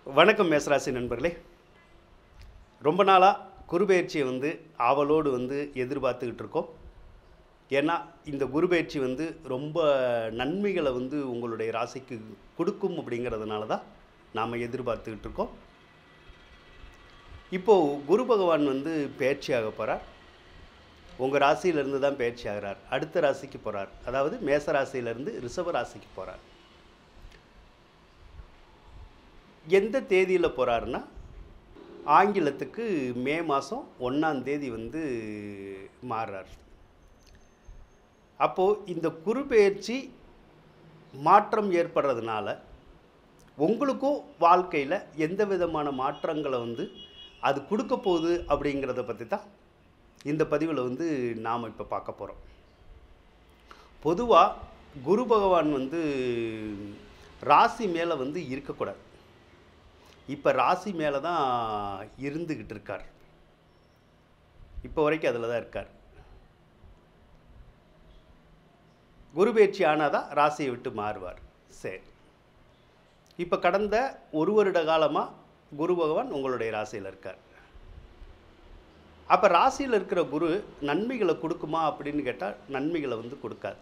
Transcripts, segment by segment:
வணக்கம் மேசராசி நண்பர்களே. ரொம்ப நாளாக குருபெயர்ச்சியை ஆவலோடு எதிர்பார்த்துக்கிட்டு இருக்கோம். ஏன்னா இந்த குருபெயர்ச்சி ரொம்ப நன்மைகளை உங்களுடைய ராசிக்கு கொடுக்கும் அப்படிங்கிறதுனால தான் நாம் எதிர்பார்த்துக்கிட்டு இருக்கோம். இப்போது குரு பகவான் பெயர்ச்சியாக போகிறார். உங்கள் ராசியிலேருந்து தான் பெயர்ச்சி ஆகிறார். அடுத்த ராசிக்கு போகிறார். அதாவது மேச ராசியிலேருந்து ரிஷப ராசிக்கு போகிறார். எந்த தேதியில் போகிறாருன்னா, ஆங்கிலத்துக்கு மே மாதம் 1ஆம் தேதி மாறுறார். அப்போது இந்த குரு பெயர்ச்சி மாற்றம் ஏற்படுறதுனால உங்களுக்கும் வாழ்க்கையில் எந்த விதமான மாற்றங்களை அது கொடுக்க போகுது அப்படிங்கிறத பற்றி தான் இந்த பதிவில் நாம் இப்போ பார்க்க போகிறோம். பொதுவாக குரு பகவான் ராசி மேலே இருக்கக்கூடாது. இப்போ ராசி மேலே தான் இருந்துக்கிட்டு இருக்கார். இப்போ வரைக்கும் அதில் தான் இருக்கார். குரு பெயர்ச்சி ஆனால் தான் ராசியை விட்டு மாறுவார். சரி, இப்போ கடந்த ஒரு வருட காலமாக குரு பகவான் உங்களுடைய ராசியில் இருக்கார். அப்போ ராசியில் இருக்கிற குரு நன்மைகளை கொடுக்குமா அப்படின்னு கேட்டால் நன்மைகளை கொடுக்காது.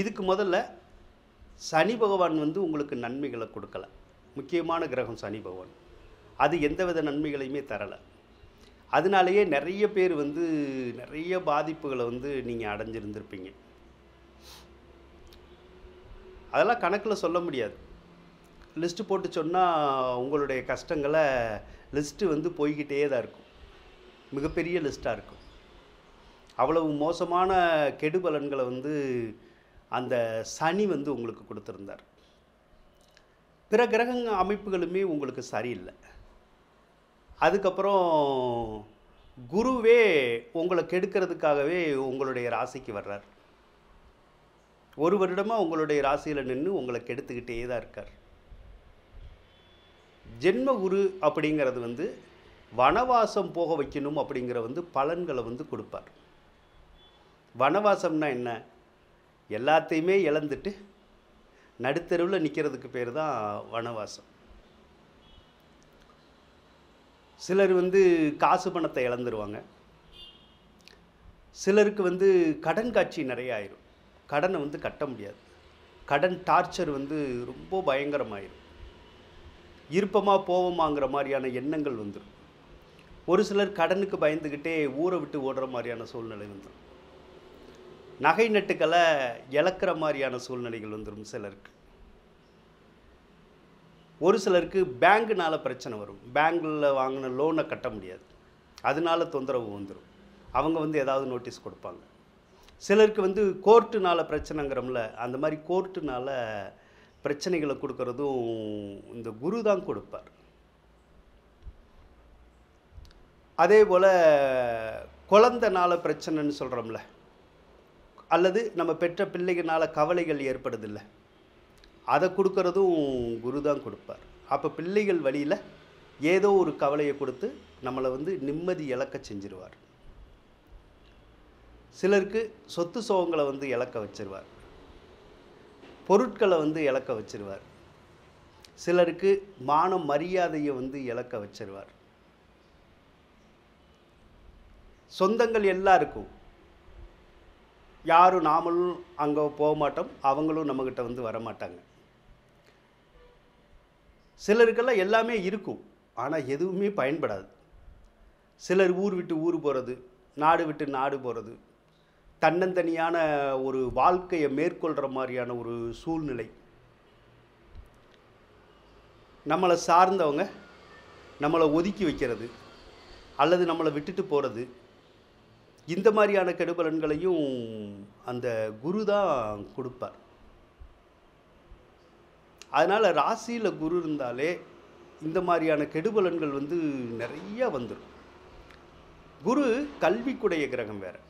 இதுக்கு முதல்ல சனி பகவான் உங்களுக்கு நன்மைகளை கொடுக்கலை. முக்கியமான கிரகம் சனி பகவான். அது எந்தவித நன்மைகளையுமே தரலை. அதனாலேயே நிறைய பேர் நிறைய பாதிப்புகளை நீங்கள் அடைஞ்சிருந்திருப்பீங்க. அதெல்லாம் கணக்கில் சொல்ல முடியாது. லிஸ்ட்டு போட்டு சொன்னால் உங்களுடைய கஷ்டங்களை லிஸ்ட்டு போய்கிட்டே தான் இருக்கும். மிகப்பெரிய லிஸ்ட்டாக இருக்கும். அவ்வளவு மோசமான கெடுபலன்களை அந்த சனி உங்களுக்கு கொடுத்துருந்தார். பிற கிரக அமைப்புகளுமே உங்களுக்கு சரியில்லை. அதுக்கப்புறம் குருவே உங்களை கெடுக்கிறதுக்காகவே உங்களுடைய ராசிக்கு வர்றார். ஒரு வருடமாக உங்களுடைய ராசியில் நின்று உங்களை கெடுத்துக்கிட்டே தான் இருக்கார். ஜென்ம குரு அப்படிங்கிறது வனவாசம் போக வைக்கணும் அப்படிங்கிற பலன்களை கொடுப்பார். வனவாசம்னா என்ன? எல்லாத்தையுமே இழந்துட்டு நடுத்தருவில் நிற்கிறதுக்கு பேர் தான் வனவாசம். சிலர் காசு பணத்தை இழந்துருவாங்க. சிலருக்கு கடன் காட்சி நிறைய ஆயிரும். கடனை கட்ட முடியாது. கடன் டார்ச்சர் ரொம்ப பயங்கரமாயிரும். இருப்பமாக போவோமாங்கிற மாதிரியான எண்ணங்கள் வந்துடும். ஒரு சிலர் கடனுக்கு பயந்துக்கிட்டே ஊரை விட்டு ஓடுற மாதிரியான சூழ்நிலை வந்துடும். நகை நட்டுக்களை இழக்கிற மாதிரியான சூழ்நிலைகள் வந்துடும் சிலருக்கு. ஒரு சிலருக்கு பேங்குனால் பிரச்சனை வரும். பேங்கில் வாங்கின லோனை கட்ட முடியாது. அதனால தொந்தரவு வந்துடும். அவங்க ஏதாவது நோட்டீஸ் கொடுப்பாங்க. சிலருக்கு கோர்ட்டுனால் பிரச்சனைங்கிறோம்ல, அந்த மாதிரி கோர்ட்டுனால் பிரச்சனைகளை கொடுக்கறதும் இந்த குரு தான் கொடுப்பார். அதே போல் குழந்தைனால பிரச்சனைன்னு சொல்கிறோம்ல, அல்லது நம்ம பெற்ற பிள்ளைகளால் கவலைகள் ஏற்படுதில்லை, அதை கொடுக்கறதும் குரு தான் கொடுப்பார். அப்போ பிள்ளைகள் வழியில் ஏதோ ஒரு கவலையை கொடுத்து நம்மளை நிம்மதி இழக்க செஞ்சிருவார். சிலருக்கு சொத்து சோகங்களை இழக்க வச்சிருவார். பொருட்களை இழக்க வச்சிருவார். சிலருக்கு மான மரியாதையை இழக்க வச்சிருவார். சொந்தங்கள் எல்லாருக்கும், யாரும் நாமளும் அங்கே போக மாட்டோம், அவங்களும் நம்மக்கிட்ட வரமாட்டாங்க. சிலருக்கெல்லாம் எல்லாமே இருக்கும், ஆனால் எதுவுமே பயன்படாது. சிலர் ஊர் விட்டு ஊர் போகிறது, நாடு விட்டு நாடு போகிறது, தன்னந்தனியான ஒரு வாழ்க்கையை மேற்கொள்கிற மாதிரியான ஒரு சூழ்நிலை. நம்மளை சார்ந்தவங்க நம்மளை ஒதுக்கி வைக்கிறது அல்லது நம்மளை விட்டுட்டு போகிறது, இந்த மாதிரியான கெடுபலன்களையும் அந்த குரு தான் கொடுப்பார். அதனால் ராசியில் குரு இருந்தாலே இந்த மாதிரியான கெடுபலன்கள் நிறைய வந்துடும். குரு கல்விக்குடைய கிரகம் வேறு.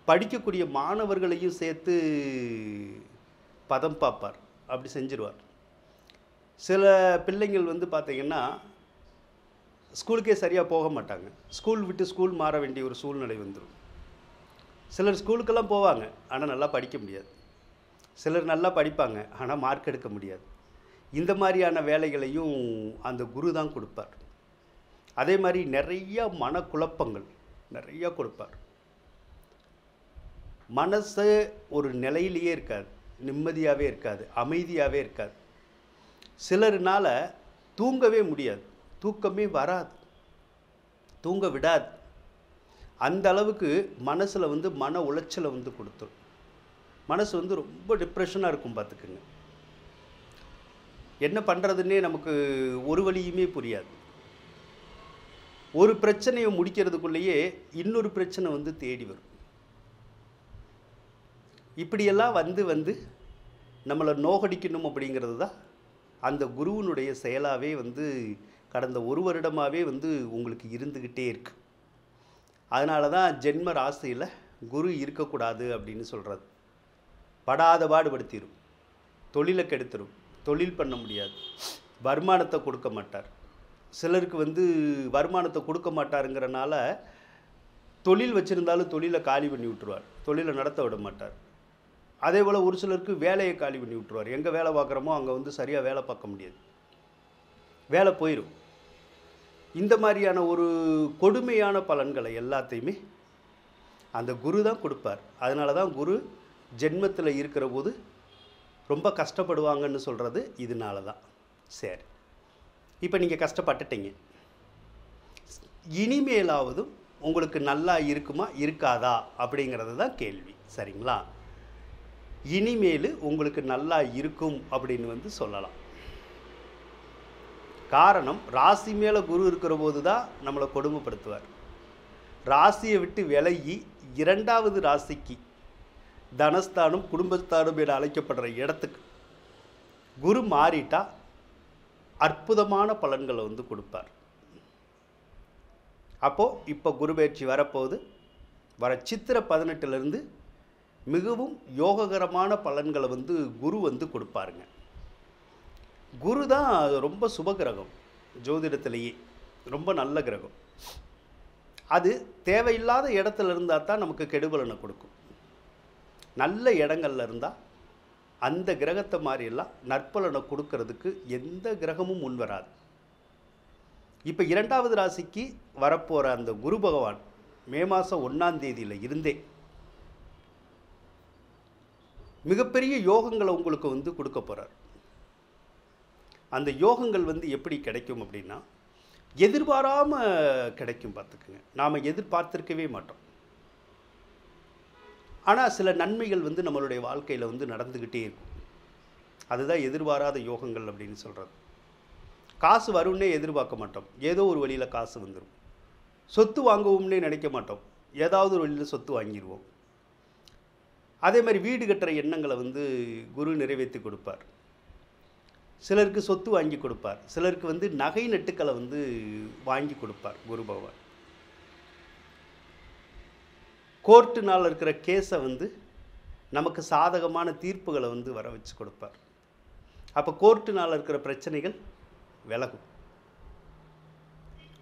படிக்கக்கூடிய மாணவர்களையும் சேர்த்து பதம் பார்ப்பார். அப்படி செஞ்சிருவார். சில பிள்ளைங்கள் பார்த்திங்கன்னா ஸ்கூலுக்கே சரியாக போக மாட்டாங்க. ஸ்கூல் விட்டு ஸ்கூல் மாற வேண்டிய ஒரு சூழ்நிலை வந்துடும். சிலர் ஸ்கூலுக்கெல்லாம் போவாங்க, ஆனால் நல்லா படிக்க முடியாது. சிலர் நல்லா படிப்பாங்க, ஆனால் மார்க் எடுக்க முடியாது. இந்த மாதிரியான வேலைகளையும் அந்த குரு தான் கொடுப்பார். அதே மாதிரி நிறைய மனக்குழப்பங்கள் நிறையா கொடுப்பார். மனசு ஒரு நிலையிலேயே இருக்காது, நிம்மதியாகவே இருக்காது, அமைதியாகவே இருக்காது. சிலர்னால தூங்கவே முடியாது, தூக்கமே வராது, தூங்க விடாது. அந்த அளவுக்கு மனசில் வந்து மன உளைச்சலை வந்து கொடுத்துரும். மனசு வந்து ரொம்ப டிப்ரெஷனாக இருக்கும். பார்த்துக்குங்க, என்ன பண்ணுறதுன்னே நமக்கு ஒரு வழியுமே புரியாது. ஒரு பிரச்சனையை முடிக்கிறதுக்குள்ளேயே இன்னொரு பிரச்சனை வந்து தேடி வரும். இப்படியெல்லாம் வந்து வந்து நம்மளை நோகடிக்கணும் அப்படிங்கிறது தான் அந்த குருவினுடைய செயலாகவே வந்து கடந்த ஒரு வருடமாகவே வந்து உங்களுக்கு இருந்துக்கிட்டே இருக்கு. அதனால தான் ஜென்ம ராசியில் குரு இருக்கக்கூடாது அப்படின்னு சொல்கிறது. படாத பாடுபடுத்திடும், தொழிலை கெடுத்துடும், தொழில் பண்ண முடியாது, வருமானத்தை கொடுக்க மாட்டார். சிலருக்கு வந்து வருமானத்தை கொடுக்க மாட்டாருங்கிறனால தொழில் வச்சுருந்தாலும் தொழிலை காலி பண்ணி விட்டுருவார், தொழிலை நடத்த விட மாட்டார். அதே போல் ஒரு சிலருக்கு வேலையை காலி பண்ணி விட்டுருவார். எங்கே வேலை பார்க்குறோமோ அங்கே வந்து சரியாக வேலை பார்க்க முடியாது, வேலை போயிடும். இந்த மாதிரியான ஒரு கொடுமையான பலன்களை எல்லாத்தையுமே அந்த குரு தான் கொடுப்பார். அதனால தான் குரு ஜென்மத்தில் இருக்கிற போது ரொம்ப கஷ்டப்படுவாங்கன்னு சொல்கிறது இதனால தான். சரி, இப்போ நீங்கள் கஷ்டப்பட்டுட்டீங்க, இனிமேலாவதும் உங்களுக்கு நல்லா இருக்குமா இருக்காதா அப்படிங்கிறது தான் கேள்வி. சரிங்களா? இனிமேல் உங்களுக்கு நல்லா இருக்கும் அப்படின்னு வந்து சொல்லலாம். காரணம், ராசி மேலே குரு இருக்கிற போது தான் நம்மளை கொடுமைப்படுத்துவார். ராசியை விட்டு விலகி இரண்டாவது ராசிக்கு, தனஸ்தானம் குடும்பஸ்தானம் என அழைக்கப்படுற இடத்துக்கு குரு மாறிட்டா அற்புதமான பலன்களை வந்து கொடுப்பார். அப்போது இப்போ குரு பயிற்சி வரப்போகுது. வர சித்திரை 18லேருந்து மிகவும் யோககரமான பலன்களை வந்து குரு வந்து கொடுப்பாருங்க. குரு தான் ரொம்ப சுப கிரகம், ஜோதிடத்திலேயே ரொம்ப நல்ல கிரகம். அது தேவையில்லாத இடத்துல இருந்தால் தான் நமக்கு கெடுபலனை கொடுக்கும். நல்ல இடங்கள்ல இருந்தால் அந்த கிரகத்தை மாதிரியெல்லாம் நற்பலனை கொடுக்கறதுக்கு எந்த கிரகமும் முன் வராது. இப்போ இரண்டாவது ராசிக்கு வரப்போகிற அந்த குரு பகவான் மே மாதம் 1ஆம் தேதியில் இருந்தே மிகப்பெரிய யோகங்களை உங்களுக்கு வந்து கொடுக்க போகிறார். அந்த யோகங்கள் வந்து எப்படி கிடைக்கும் அப்படின்னா, எதிர்பாராமல் கிடைக்கும். பார்த்துக்குங்க, நாம் எதிர்பார்த்துருக்கவே மாட்டோம். ஆனால் சில நன்மைகள் வந்து நம்மளுடைய வாழ்க்கையில் வந்து நடந்துக்கிட்டே இருக்கும். அதுதான் எதிர்பாராத யோகங்கள் அப்படின்னு சொல்கிறது. காசு வரும்னே எதிர்பார்க்க மாட்டோம், ஏதோ ஒரு வழியில் காசு வந்துடும். சொத்து வாங்குவோம்னே நினைக்க மாட்டோம், ஏதாவது ஒரு வழியில் சொத்து வாங்கிடுவோம். அதே மாதிரி வீடு கட்டுற எண்ணங்களை வந்து குரு நிறைவேற்றி கொடுப்பார். சிலருக்கு சொத்து வாங்கி கொடுப்பார், சிலருக்கு வந்து நகை நட்டுக்களை வந்து வாங்கி கொடுப்பார் குரு பகவான். கோர்ட்டுனால் இருக்கிற கேஸை வந்து நமக்கு சாதகமான தீர்ப்புகளை வந்து வர வச்சு கொடுப்பார். அப்போ கோர்ட்டுனால் இருக்கிற பிரச்சனைகள் விலகும்.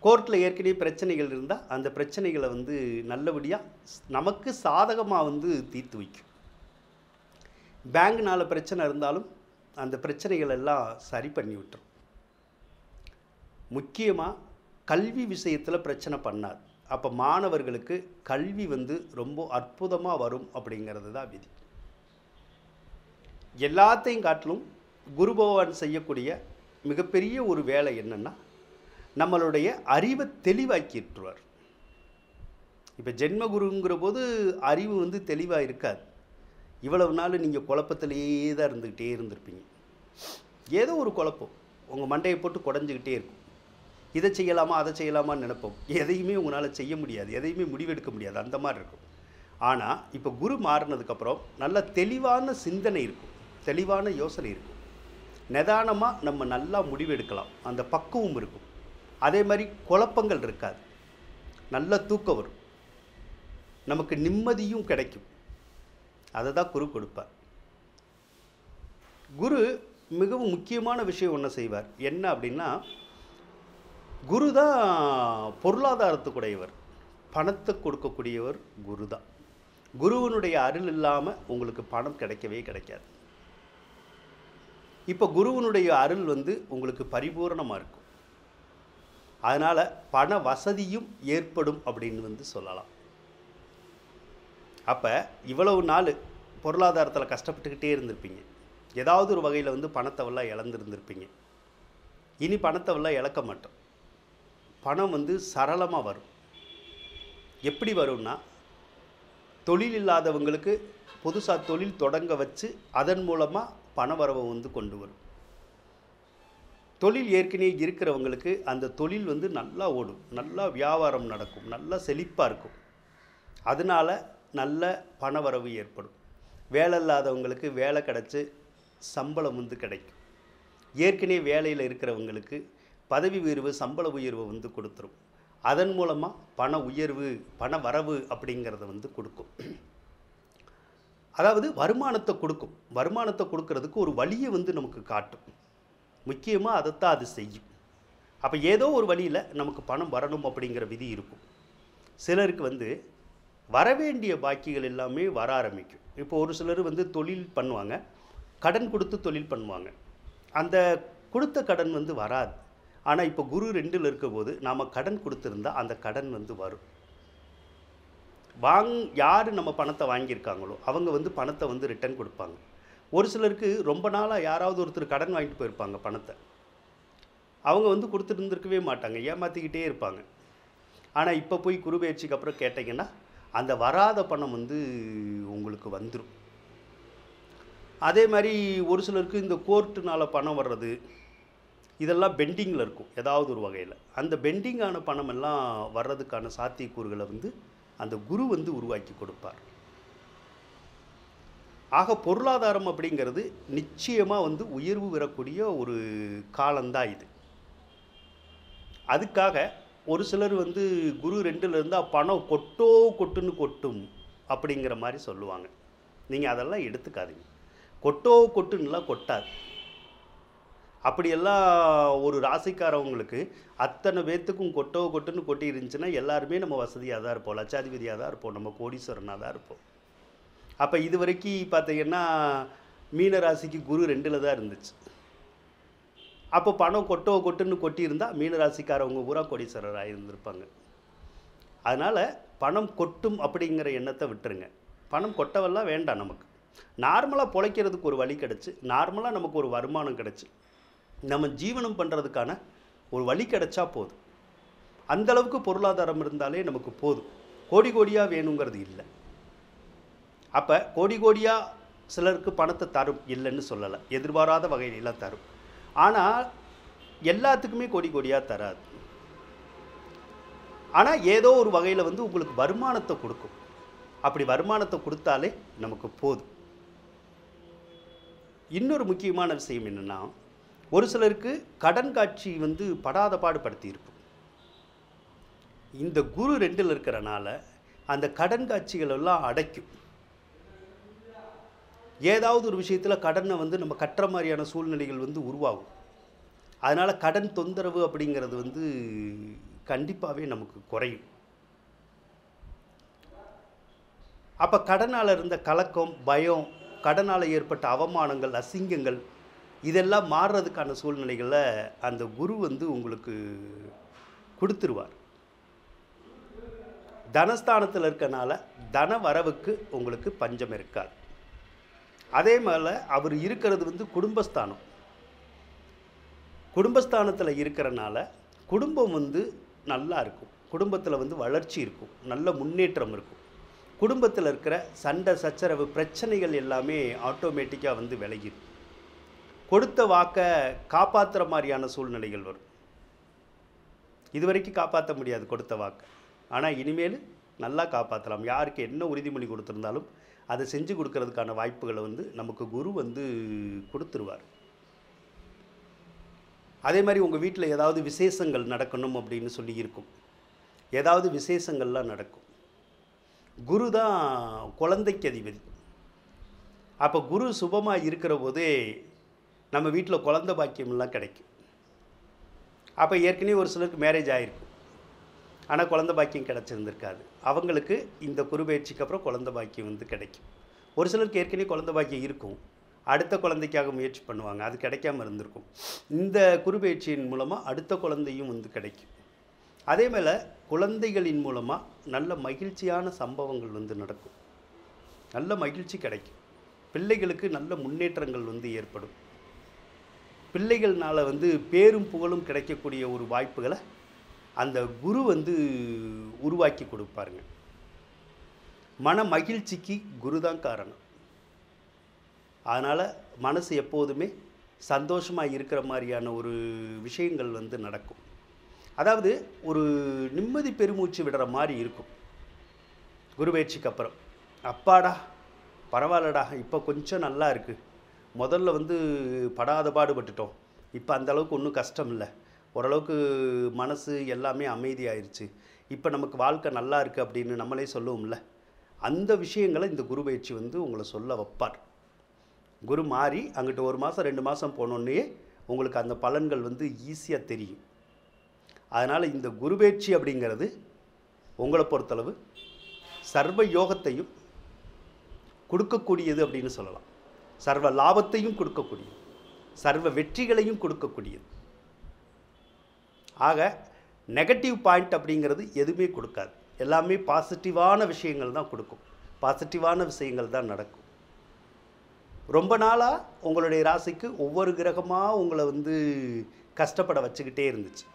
கோர்ட்டில் ஏற்கனவே பிரச்சனைகள் இருந்தால் அந்த பிரச்சனைகளை வந்து நல்லபடியாக நமக்கு சாதகமாக வந்து தீர்த்து வைக்கும். பேங்க்னால் பிரச்சனை இருந்தாலும் அந்த பிரச்சனைகள் எல்லாம் சரி பண்ணி விட்டுரும். முக்கியமாக கல்வி விஷயத்தில் பிரச்சனை பண்ணாது. அப்போ மாணவர்களுக்கு கல்வி வந்து ரொம்ப அற்புதமாக வரும் அப்படிங்கிறது தான் விதி. எல்லாத்தையும் காட்டிலும் குரு பகவான் செய்யக்கூடிய மிகப்பெரிய ஒரு வேலை என்னென்னா, நம்மளுடைய அறிவை தெளிவாக்கிட்டுருவார். இப்போ ஜென்மகுருங்கிற போது அறிவு வந்து தெளிவாக இருக்காது. இவ்வளவு நாள் நீங்கள் குழப்பத்திலேயே தான் இருந்துக்கிட்டே இருந்திருப்பீங்க. ஏதோ ஒரு குழப்பம் உங்கள் மண்டையை போட்டு குடஞ்சிக்கிட்டே இருக்கும். இதை செய்யலாமா அதை செய்யலாமான்னு நினைப்போம். எதையுமே உங்களால் செய்ய முடியாது, எதையுமே முடிவெடுக்க முடியாது, அந்த மாதிரி இருக்கும். ஆனால் இப்போ குரு மாறினதுக்கப்புறம் நல்ல தெளிவான சிந்தனை இருக்கும், தெளிவான யோசனை இருக்கும். நிதானமாக நம்ம நல்லா முடிவெடுக்கலாம், அந்த பக்குவம் இருக்கும். அதே மாதிரி குழப்பங்கள் இருக்காது, நல்ல தூக்கம் வரும், நமக்கு நிம்மதியும் கிடைக்கும். அதை தான் குரு கொடுப்பார். குரு மிகவும் முக்கியமான விஷயம் ஒன்று செய்வார். என்ன அப்படின்னா, குரு தான் பொருளாதாரத்துக்குடையவர், பணத்தை கொடுக்கக்கூடியவர் குரு தான். குருவனுடைய அருள் இல்லாமல் உங்களுக்கு பணம் கிடைக்கவே கிடைக்காது. இப்போ குருவினுடைய அருள் வந்து உங்களுக்கு பரிபூரணமாக இருக்கும். அதனால் பண வசதியும் ஏற்படும் அப்படின்னு வந்து சொல்லலாம். அப்போ இவ்வளவு நாள் பொருளாதாரத்தில் கஷ்டப்பட்டுக்கிட்டே இருந்திருப்பீங்க. ஏதாவது ஒரு வகையில் வந்து பணத்தவெல்லாம் இழந்துருந்துருப்பீங்க. இனி பணத்தவெல்லாம் இழக்க மாட்டோம். பணம் வந்து சரளமாக வரும். எப்படி வரும்னா, தொழில் இல்லாதவங்களுக்கு புதுசாக தொழில் தொடங்க வச்சு அதன் மூலமாக பண வரவை வந்து கொண்டு வரும். தொழில் ஏற்கனவே இருக்கிறவங்களுக்கு அந்த தொழில் வந்து நல்லா ஓடும், நல்லா வியாபாரம் நடக்கும், நல்லா செழிப்பாக இருக்கும். அதனால் நல்ல பண வரவு ஏற்படும். வேலை இல்லாதவங்களுக்கு வேலை கிடச்சி சம்பளம் வந்து கிடைக்கும். ஏற்கனவே வேலையில் இருக்கிறவங்களுக்கு பதவி உயர்வு, சம்பள உயர்வு வந்து கொடுத்துரும். அதன் மூலமாக பண உயர்வு, பண வரவு அப்படிங்கிறத வந்து கொடுக்கும். அதாவது வருமானத்தை கொடுக்கும். வருமானத்தை கொடுக்கறதுக்கு ஒரு வழியை வந்து நமக்கு காட்டும். முக்கியமாக அதைத்தான் அது செய்யும். அப்போ ஏதோ ஒரு வழியில் நமக்கு பணம் வரணும் அப்படிங்கிற விதி இருக்கும். சிலருக்கு வந்து வரவேண்டிய பாக்கிகள் எல்லாமே வர ஆரம்பிக்கும். இப்போ ஒரு சிலர் வந்து தொழில் பண்ணுவாங்க, கடன் கொடுத்து தொழில் பண்ணுவாங்க. அந்த கொடுத்த கடன் வந்து வராது. ஆனால் இப்போ குரு 2ல் இருக்கும்போது நாம் கடன் கொடுத்துருந்தா அந்த கடன் வந்து வரும். யார் நம்ம பணத்தை வாங்கியிருக்காங்களோ அவங்க வந்து பணத்தை வந்து ரிட்டர்ன் கொடுப்பாங்க. ஒரு சிலருக்கு ரொம்ப நாளாக யாராவது ஒருத்தர் கடன் வாங்கிட்டு போயிருப்பாங்க பணத்தை. அவங்க வந்து கொடுத்துட்டு இருந்திருக்கவே மாட்டாங்க, ஏமாற்றிக்கிட்டே இருப்பாங்க. ஆனால் இப்போ போய் குரு பயிற்சிக்கு அப்புறம் கேட்டிங்கன்னா அந்த வராத பணம் வந்து உங்களுக்கு வந்துடும். அதே மாதிரி ஒரு சிலருக்கு இந்த கோர்ட்டுனால் பணம் வர்றது இதெல்லாம் பெண்டிங்கில் இருக்கும் ஏதாவது ஒரு வகையில். அந்த பெண்டிங்கான பணமெல்லாம் வர்றதுக்கான சாத்தியக்கூறுகளை வந்து அந்த குரு வந்து உருவாக்கி கொடுப்பார். ஆக பொருளாதாரம் அப்படிங்கிறது நிச்சயமாக வந்து உயர்வு பெறக்கூடிய ஒரு காலம்தான் இது. அதுக்காக ஒரு சிலர் வந்து குரு 2ல் இருந்தால் பணம் கொட்டுன்னு கொட்டும் அப்படிங்கிற மாதிரி சொல்லுவாங்க. நீங்கள் அதெல்லாம் எடுத்துக்காதீங்க. கொட்டுன்னுலாம் கொட்டாது. அப்படியெல்லாம் ஒரு ராசிக்காரவங்களுக்கு அத்தனை பேர்த்துக்கும் கொட்டுன்னு கொட்டி இருந்துச்சுன்னா எல்லாருமே நம்ம வசதியாக தான் இருப்போம், லட்சாதிபதியாக தான் இருப்போம், நம்ம கோடீஸ்வரனாக தான் இருப்போம். அப்போ இது வரைக்கும் பார்த்தீங்கன்னா மீன ராசிக்கு குரு 2ல் தான் இருந்துச்சு. அப்போ பணம் கொட்டுன்னு கொட்டி இருந்தால் மீனராசிக்காரவங்க பூரா கோடீஸ்வரராக இருந்திருப்பாங்க. அதனால் பணம் கொட்டும் அப்படிங்கிற எண்ணத்தை விட்டுருங்க. பணம் கொட்டவெல்லாம் வேண்டாம். நமக்கு நார்மலாக பிழைக்கிறதுக்கு ஒரு வழி கிடச்சி, நார்மலாக நமக்கு ஒரு வருமானம் கிடச்சி, நம்ம ஜீவனம் பண்ணுறதுக்கான ஒரு வழி கிடச்சா போதும். அந்தளவுக்கு பொருளாதாரம் இருந்தாலே நமக்கு போதும். கோடியாக வேணுங்கிறது இல்லை. அப்போ கோடியாக சிலருக்கு பணத்தை தரும், இல்லைன்னு சொல்லலை, எதிர்பாராத வகையிலாம் தரும். ஆனால் எல்லாத்துக்குமே கோடியாக தராது. ஆனால் ஏதோ ஒரு வகையில் வந்து உங்களுக்கு வருமானத்தை கொடுக்கும். அப்படி வருமானத்தை கொடுத்தாலே நமக்கு போதும். இன்னொரு முக்கியமான விஷயம் என்னென்னா, ஒரு சிலருக்கு கடன் காட்சி வந்து படாத பாடுபடுத்தி இருக்கும். இந்த குரு 2ல் இருக்கிறனால அந்த கடன் காட்சிகள் எல்லாம் அடைக்கும். ஏதாவது ஒரு விஷயத்தில் கடனை வந்து நம்ம கட்டுற மாதிரியான சூழ்நிலைகள் வந்து உருவாகும். அதனால் கடன் தொந்தரவு அப்படிங்கிறது வந்து கண்டிப்பாகவே நமக்கு குறையும். அப்போ கடனால் இருந்த கலக்கம், பயம், கடனால் ஏற்பட்ட அவமானங்கள், அசிங்கங்கள் இதெல்லாம் மாறுறதுக்கான சூழ்நிலைகளை அந்த குரு வந்து உங்களுக்கு கொடுத்துருவார். தனஸ்தானத்தில் இருக்கனால தன வரவுக்கு உங்களுக்கு பஞ்சம் இருக்காது. அதே மாதிரி அவர் இருக்கிறது வந்து குடும்பஸ்தானம். குடும்பஸ்தானத்தில் இருக்கிறனால குடும்பம் வந்து நல்லா இருக்கும். குடும்பத்தில் வந்து வளர்ச்சி இருக்கும், நல்ல முன்னேற்றம் இருக்கும். குடும்பத்தில் இருக்கிற சண்டை சச்சரவு பிரச்சனைகள் எல்லாமே ஆட்டோமேட்டிக்காக வந்து விலகிடும். கொடுத்த வாக்கை காப்பாற்றுற மாதிரியான சூழ்நிலைகள் வரும். இதுவரைக்கும் காப்பாற்ற முடியாது கொடுத்த வாக்கை, ஆனால் இனிமேல் நல்லா காப்பாற்றலாம். யாருக்கு என்ன உறுதிமொழி கொடுத்துருந்தாலும் அதை செஞ்சு கொடுக்கறதுக்கான வாய்ப்புகளை வந்து நமக்கு குரு வந்து கொடுத்துருவார். அதே மாதிரி உங்கள் வீட்டில் ஏதாவது விசேஷங்கள் நடக்கணும் அப்படின்னு சொல்லி இருக்கும். ஏதாவது விசேஷங்கள்லாம் நடக்கும். குரு தான் குழந்தைக்கு அதிபதி. அப்போ குரு சுபமாக இருக்கிற போதே நம்ம வீட்டில் குழந்தை பாக்கியம்லாம் கிடைக்கும். அப்போ ஏற்கனவே ஒரு சிலருக்கு மேரேஜ் ஆகிருக்கும், ஆனால் குழந்தை பாக்கியம் கிடச்சிருந்துருக்காது. அவங்களுக்கு இந்த குரு பயிற்சிக்கு அப்புறம் குழந்தை பாக்கியம் வந்து கிடைக்கும். ஒரு சிலருக்கு ஏற்கனவே குழந்தை பாக்கியம் இருக்கும், அடுத்த குழந்தைக்காக முயற்சி பண்ணுவாங்க, அது கிடைக்காம இருந்திருக்கும். இந்த குரு பயிற்சியின் மூலமாக அடுத்த குழந்தையும் வந்து கிடைக்கும். அதே மேலே குழந்தைகளின் மூலமாக நல்ல மகிழ்ச்சியான சம்பவங்கள் வந்து நடக்கும், நல்ல மகிழ்ச்சி கிடைக்கும், பிள்ளைகளுக்கு நல்ல முன்னேற்றங்கள் வந்து ஏற்படும், பிள்ளைகள்னால் வந்து பேரும் புகழும் கிடைக்கக்கூடிய ஒரு வாய்ப்புகளை அந்த குரு வந்து உருவாக்கி கொடுப்பாருங்க. மன மகிழ்ச்சிக்கு குரு தான் காரணம். அதனால் மனசு எப்போதுமே சந்தோஷமாக இருக்கிற மாதிரியான ஒரு விஷயங்கள் வந்து நடக்கும். அதாவது ஒரு நிம்மதி பெருமூச்சு விடுற மாதிரி இருக்கும். குரு பயிற்சிக்கு அப்புறம் அப்பாடா பரவாயில்லடா, இப்போ கொஞ்சம் நல்லா இருக்குது, முதல்ல வந்து படாத பாடுபட்டுட்டோம், இப்போ அந்தளவுக்கு ஒன்றும் கஷ்டம் இல்லை, ஓரளவுக்கு மனசு எல்லாமே அமைதியாயிருச்சு, இப்போ நமக்கு வாழ்க்கை நல்லா இருக்குது அப்படின்னு நம்மளே சொல்லுவோம்ல. அந்த விஷயங்களை இந்த குரு பயிற்சி வந்து உங்களை சொல்ல வைப்பார். குரு மாறி அங்கிட்டு 1 மாதம் 2 மாதம் போனோன்னே உங்களுக்கு அந்த பலன்கள் வந்து ஈஸியாக தெரியும். அதனால் இந்த குரு பயிற்சி அப்படிங்கிறது உங்களை பொறுத்தளவு சர்வ யோகத்தையும் கொடுக்கக்கூடியது அப்படின்னு சொல்லலாம், சர்வ லாபத்தையும் கொடுக்கக்கூடியது, சர்வ வெற்றிகளையும் கொடுக்கக்கூடியது. ஆக நெகட்டிவ் பாயிண்ட் அப்படிங்கிறது எதுவுமே கொடுக்காது, எல்லாமே பாசிட்டிவான விஷயங்கள் தான் கொடுக்கும், பாசிட்டிவான விஷயங்கள் தான் நடக்கும். ரொம்ப நாளாக உங்களுடைய ராசிக்கு ஒவ்வொரு கிரகமாக உங்களை வந்து கஷ்டப்பட வச்சுக்கிட்டே இருந்துச்சு.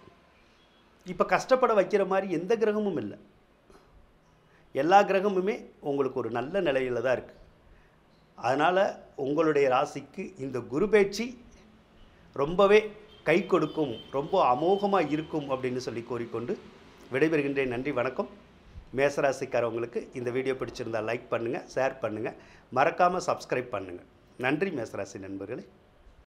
இப்போ கஷ்டப்பட வைக்கிற மாதிரி எந்த கிரகமும் இல்லை, எல்லா கிரகமுமே உங்களுக்கு ஒரு நல்ல நிலையில் தான் இருக்குது. அதனால் உங்களுடைய ராசிக்கு இந்த குரு பயிற்சி ரொம்பவே கை கொடுக்கும், ரொம்ப அமோகமாக இருக்கும் அப்படின்னு சொல்லி கூறிக்கொண்டு விடைபெறுகின்றேன். நன்றி, வணக்கம். மேசராசிக்காரவங்களுக்கு இந்த வீடியோ பிடிச்சிருந்தால் லைக் பண்ணுங்கள், ஷேர் பண்ணுங்கள், மறக்காமல் சப்ஸ்கிரைப் பண்ணுங்கள். நன்றி மேசராசி நண்பர்களே.